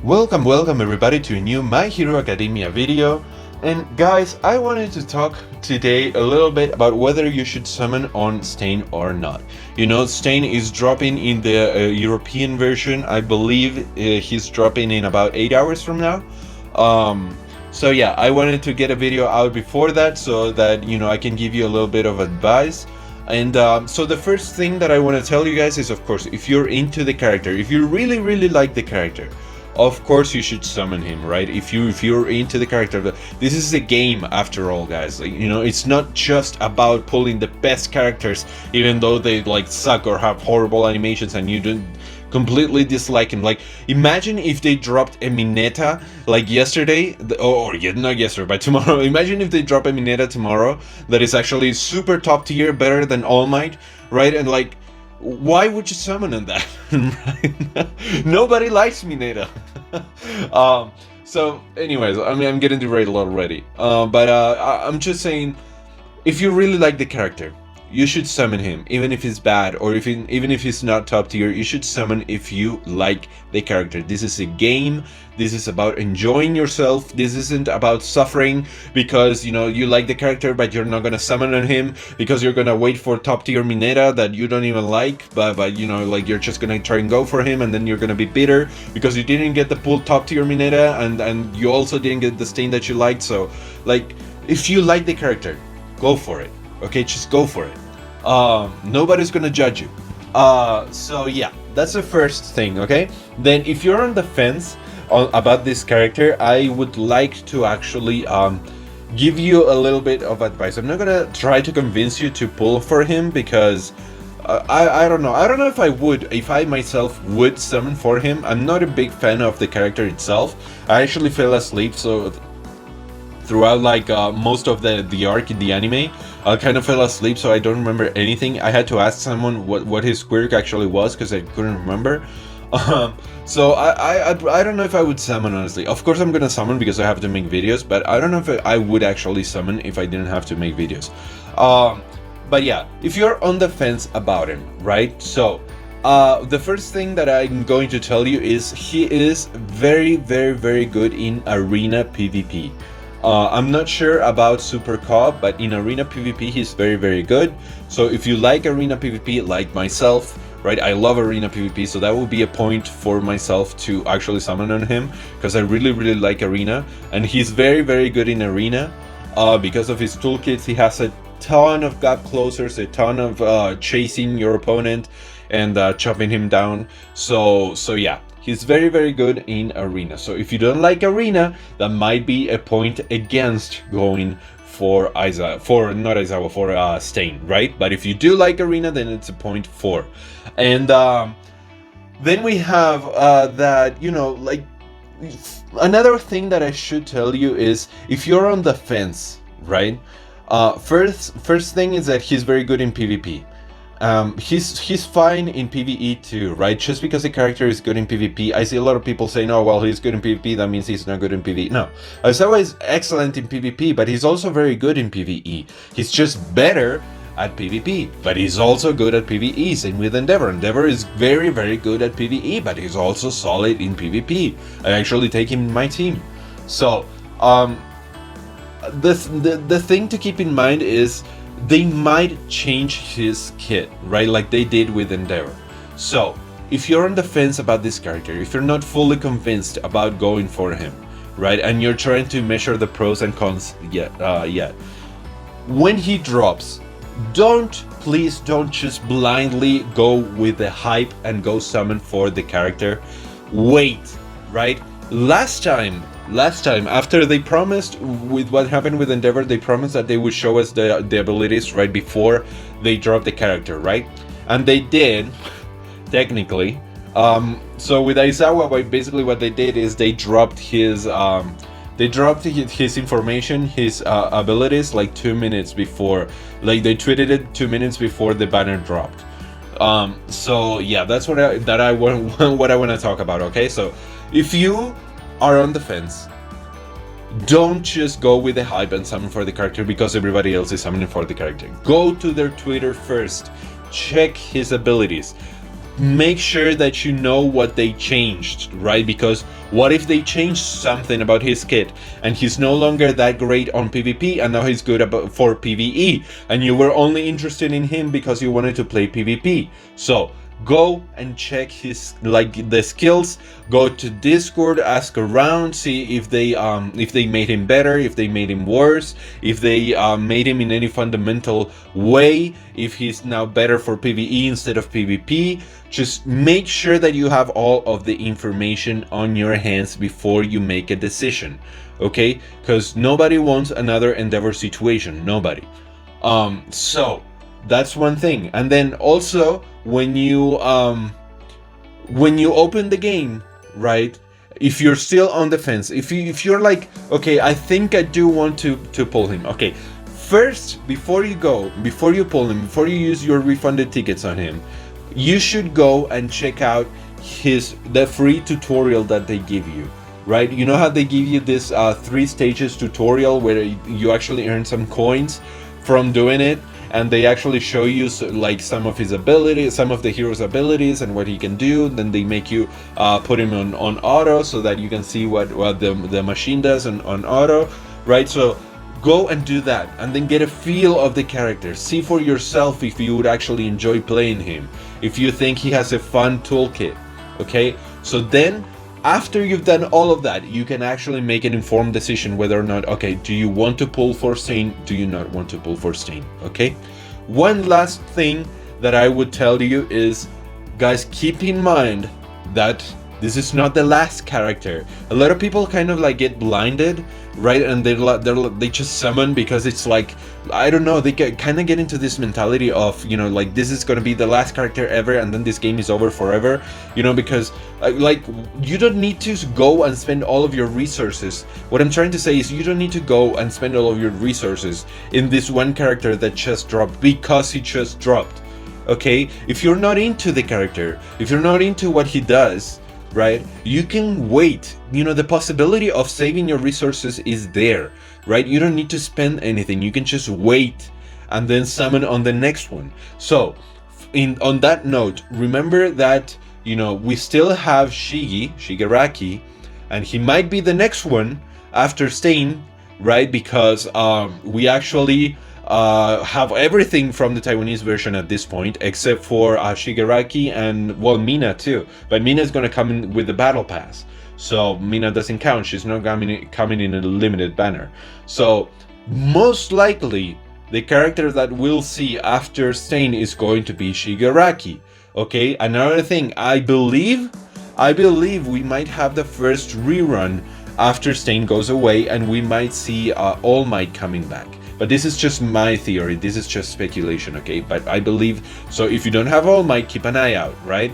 Welcome everybody to a new My Hero Academia video. And guys, I wanted to talk today a little bit about whether you should summon on Stain or not. You know, Stain is dropping in the European version. I believe he's dropping in about 8 hours from now. So yeah, I wanted to get a video out before that so that, you know, I can give you a little bit of advice. And so the first thing that I want to tell you guys is, of course, if you're into the character, if you really like the character, of course you should summon him, right? If you're into the character, this is a game after all, guys. Like, you know, it's not just about pulling the best characters, even though they like suck or have horrible animations and you don't completely dislike him. Like, imagine if they dropped a Mineta like yesterday, or not yesterday, but tomorrow. Imagine if they drop a Mineta tomorrow that is actually super top tier, better than All Might, right? And like, why would you summon on that? Right? Nobody likes Mineta. So anyways, I mean, I'm getting derailed already. But I'm just saying, if you really like the character, you should summon him, even if he's bad, or even if he's not top tier. You should summon if you like the character. This is a game. This is about enjoying yourself. This isn't about suffering because, you know, you like the character but you're not gonna summon on him because you're gonna wait for top tier Mineta that you don't even like, but you know, like, you're just gonna try and go for him, and then you're gonna be bitter because you didn't get the full top tier Mineta, and you also didn't get the Stain that you liked. So like, if you like the character, go for it. Okay, just go for it. Nobody's gonna judge you. So yeah, that's the first thing, okay? Then if you're on the fence about this character, I would like to actually give you a little bit of advice. I'm not gonna try to convince you to pull for him because I don't know. I don't know if I myself would summon for him. I'm not a big fan of the character itself. I actually fell asleep, so throughout like most of the arc in the anime, I kind of fell asleep, so I don't remember anything. I had to ask someone what his quirk actually was because I couldn't remember. So I don't know if I would summon, honestly. Of course I'm gonna summon because I have to make videos, but I don't know if I would actually summon if I didn't have to make videos. But yeah, if you're on the fence about him, right? So the first thing that I'm going to tell you is he is very good in arena PvP. I'm not sure about Super Co-op, but in arena PvP he's very good. So if you like arena PvP like myself, right, I love arena PvP, so that would be a point for myself to actually summon on him because I really like arena, and he's very good in arena because of his toolkits. He has a ton of gap closers, a ton of chasing your opponent and chopping him down. So yeah, he's very good in arena. So if you don't like arena, that might be a point against going for Stain, right? But if you do like arena, then it's a point for. And then we have that, you know, like, another thing that I should tell you is if you're on the fence, right? First thing is that he's very good in PvP. He's fine in PvE too, right? Just because the character is good in PvP, I see a lot of people saying, "Oh, well, he's good in PvP, that means he's not good in PvE." No, Aizawa is excellent in PvP, but he's also very good in PvE. He's just better at PvP, but he's also good at PvE. Same with Endeavor. Endeavor is very good at PvE, but he's also solid in PvP. I actually take him in my team. So, the thing to keep in mind is they might change his kit, right? Like they did with Endeavor. So if you're on the fence about this character, if you're not fully convinced about going for him, right, and you're trying to measure the pros and cons yet, when he drops, please don't just blindly go with the hype and go summon for the character. Wait, right? Last time, after they promised, with what happened with Endeavor, they promised that they would show us the abilities right before they dropped the character, right? And they did, technically. So with Aizawa, basically what they did is they dropped his information, his abilities, like 2 minutes before. Like they tweeted it 2 minutes before the banner dropped. So yeah, that's what I want to talk about. Okay, so if you are on the fence, don't just go with the hype and summon for the character because everybody else is summoning for the character. Go to their Twitter first, check his abilities. make sure that you know what they changed, right? Because what if they changed something about his kit and he's no longer that great on PvP and now he's good for PvE, and you were only interested in him because you wanted to play PvP. So go and check his, like, the skills. Go to Discord, ask around, see if they made him better, if they made him worse, if they made him in any fundamental way, if he's now better for PvE instead of PvP. Just make sure that you have all of the information on your hands before you make a decision, okay? Because nobody wants another Endeavor situation, nobody. So that's one thing. And then also, when you open the game, right, if you're still on the fence, if you're like, okay, I think I do want to pull him, okay, first, before you pull him, before you use your refunded tickets on him, you should go and check out the free tutorial that they give you, right? You know how they give you this 3 stages tutorial where you actually earn some coins from doing it, and they actually show you like some of his abilities, some of the hero's abilities and what he can do. Then they make you put him on auto so that you can see what the machine does on auto, right? So go and do that, and then get a feel of the character. See for yourself if you would actually enjoy playing him, if you think he has a fun toolkit, okay? So then, after you've done all of that, you can actually make an informed decision whether or not, okay, do you want to pull for Stain? Do you not want to pull for Stain? Okay? One last thing that I would tell you is, guys, keep in mind that this is not the last character. A lot of people kind of like get blinded, right? And they just summon because it's like, I don't know, they kind of get into this mentality of, you know, like, this is going to be the last character ever and then this game is over forever, you know, because like, you don't need to go and spend all of your resources. What I'm trying to say is, you don't need to go and spend all of your resources in this one character that just dropped because he just dropped, okay? If you're not into the character, if you're not into what he does, right, you can wait. You know, the possibility of saving your resources is there, right? You don't need to spend anything. You can just wait and then summon on the next one. So on that note, remember that, you know, we still have Shigaraki, and he might be the next one after Stain, right? Because we actually have everything from the Taiwanese version at this point, except for Shigaraki and, well, Mina too. But Mina is going to come in with the battle pass, so Mina doesn't count. She's not coming in a limited banner. So most likely the character that we'll see after Stain is going to be Shigaraki. Okay, another thing, I believe we might have the first rerun after Stain goes away, and we might see All Might coming back. But this is just my theory, this is just speculation, okay? But I believe, so if you don't have All Might, keep an eye out, right?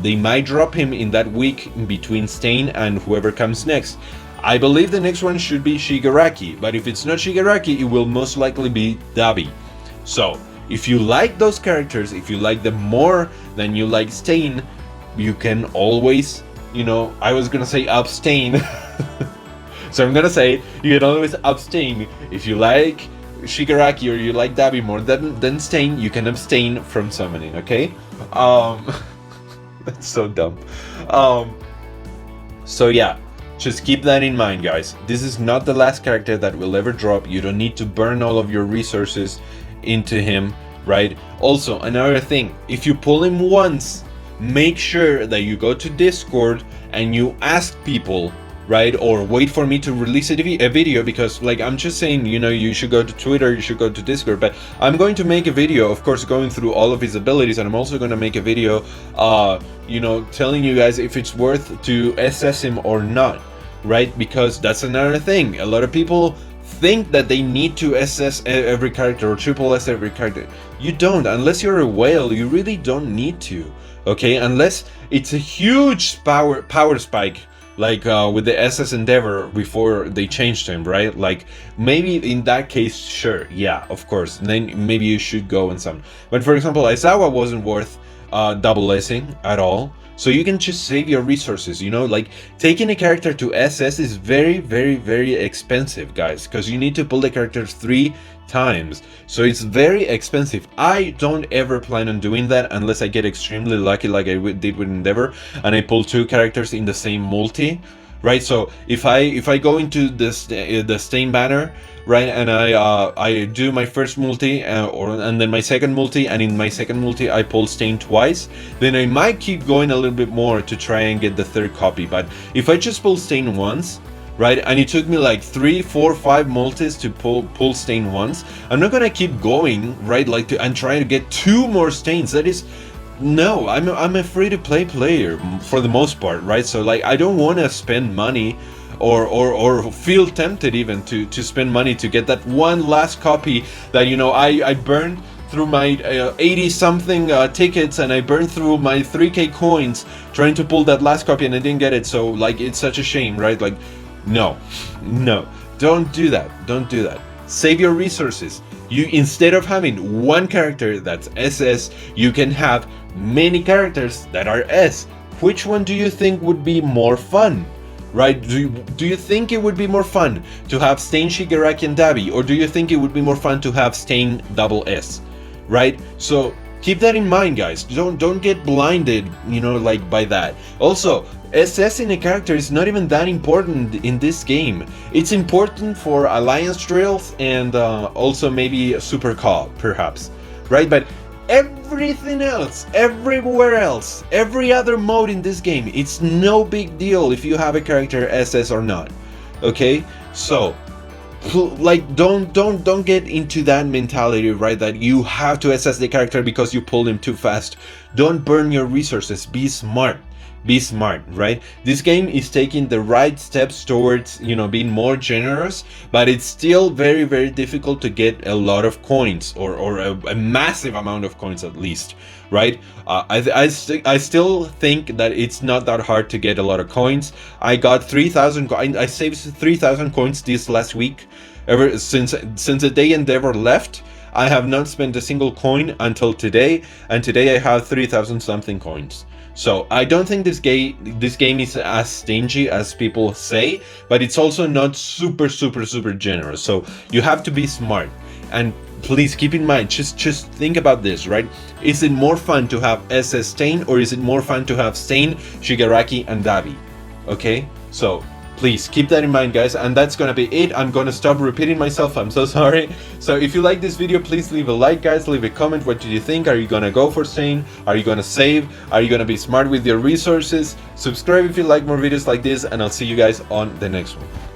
They might drop him in that week between Stain and whoever comes next. I believe the next one should be Shigaraki, but if it's not Shigaraki, it will most likely be Dabi. So, if you like those characters, if you like them more than you like Stain, you can always, you know, I was gonna say abstain. So I'm gonna say, you can always abstain. If you like Shigaraki or you like Dabi more than Stain, you can abstain from summoning, okay? That's so dumb. So yeah, just keep that in mind, guys. This is not the last character that will ever drop. You don't need to burn all of your resources into him, right? Also, another thing, if you pull him once, make sure that you go to Discord and you ask people, right? Or wait for me to release a video, because, like, I'm just saying, you know, you should go to Twitter, you should go to Discord, but I'm going to make a video, of course, going through all of his abilities, and I'm also going to make a video, you know, telling you guys if it's worth to SS him or not, right? Because that's another thing. A lot of people think that they need to SS every character or triple S every character. You don't, unless you're a whale. You really don't need to, okay? Unless it's a huge power spike, like with the SS Endeavor before they changed him, right? Like, maybe in that case, sure, yeah, of course, then maybe you should go and summon. But for example, Aizawa wasn't worth double S'ing at all, so you can just save your resources, you know? Like, taking a character to SS is very, very, very expensive, guys, because you need to pull the character 3 times, so it's very expensive. I don't ever plan on doing that unless I get extremely lucky, like I did with Endeavor, and I pull 2 characters in the same multi, right? So if I go into this the Stain banner, right, and I do my first multi, and then my second multi, and in my second multi I pull Stain twice, then I might keep going a little bit more to try and get the 3rd copy. But if I just pull Stain once, right, and it took me like 3, 4, 5 multis to pull Stain once, I'm not gonna keep going, right, like and trying to get 2 more Stains. That is, no, I'm a free to play player for the most part, right? So like I don't want to spend money or feel tempted even to spend money to get that one last copy that, you know, I burned through my 80 something tickets, and I burned through my 3k coins trying to pull that last copy and I didn't get it. So like it's such a shame, right? Like no, don't do that. Don't do that. Save your resources. You, instead of having one character that's SS, you can have many characters that are S. Which one do you think would be more fun? Right? Do you think it would be more fun to have Stain, Shigaraki, and Dabi, or do you think it would be more fun to have Stain double S? Right? So keep that in mind, guys. Don't get blinded, you know, like by that. Also, SS in a character is not even that important in this game. It's important for Alliance Trails and also maybe Super Call, perhaps, right? But everything else, everywhere else, every other mode in this game, it's no big deal if you have a character SS or not. Okay, so like don't get into that mentality, right, that you have to SS the character because you pulled him too fast. Don't burn your resources. Be smart. Be smart, right? This game is taking the right steps towards, you know, being more generous, but it's still very, very difficult to get a lot of coins, or a massive amount of coins at least, right? I still think that it's not that hard to get a lot of coins. I got 3,000. I saved 3,000 coins this last week. Ever since the day Endeavor left, I have not spent a single coin until today, and today I have 3,000 something coins. So I don't think this game is as stingy as people say, but it's also not super generous. So you have to be smart, and please keep in mind, just think about this, right? Is it more fun to have SS Stain, or is it more fun to have Stain, Shigaraki, and Dabi? Okay, so please keep that in mind, guys, and that's gonna be it. I'm gonna stop repeating myself, I'm so sorry. So if you like this video, please leave a like, guys, leave a comment. What do you think? Are you gonna go for Stain? Are you gonna save? Are you gonna be smart with your resources? Subscribe if you like more videos like this, and I'll see you guys on the next one.